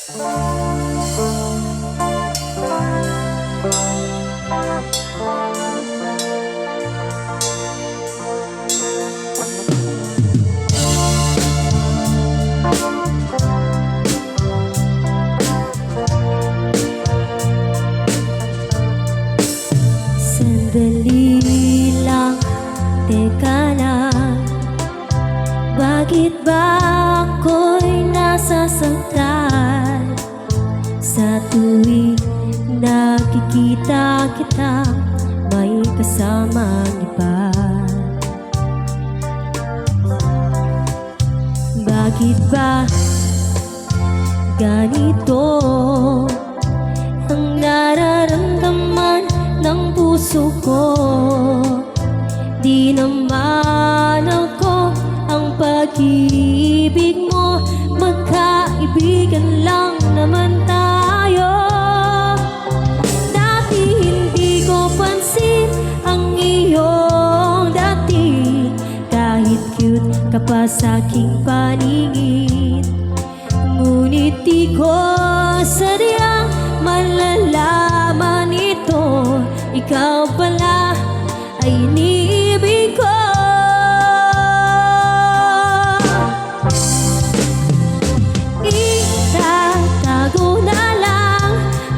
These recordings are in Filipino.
Sandali lang, teka lang, bakit ba ako'y nasasaktan? Sa tuwing nakikita kita, may kasamang iba. Bakit ba ganito ang nararamdaman ng puso ko? Di naman ako ang pag-ibig mo, magkaibigan lang naman tayo. Dati hindi ko pansin ang iyong dati, kahit cute ka pa sa aking paningin. Ngunit di ko sadyang malalaman ito, ikaw pala ay iniibig ko. Itatago na lang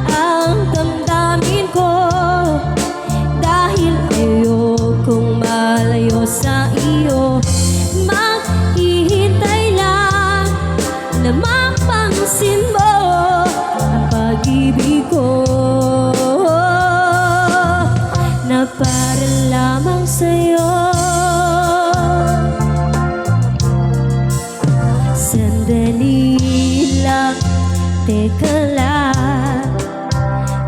ang damdamin ko, dahil ayokong malayo sa iyo. Maghihintay lang na mapansin mo ang pag-ibig ko, na para lamang sa'yo. Sandali lang, teka lang,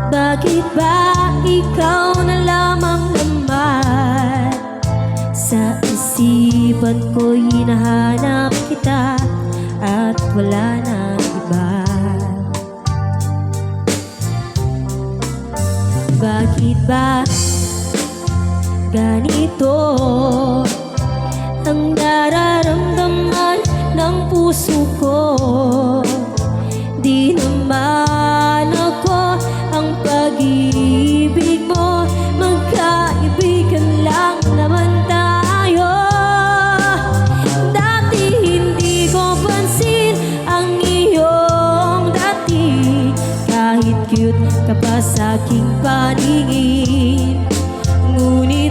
bakit ba ikaw na lamang naman? Sa isipan ko hinahanap kita at wala nang iba. Bakit ba ganito ang nararamdaman ng puso ko? Di naman ako ang pag-ibig mo, magkaibigan lang naman tayo. Dati hindi ko pansin ang iyong dati, kahit cute ka pa sa aking paningin. Ngunit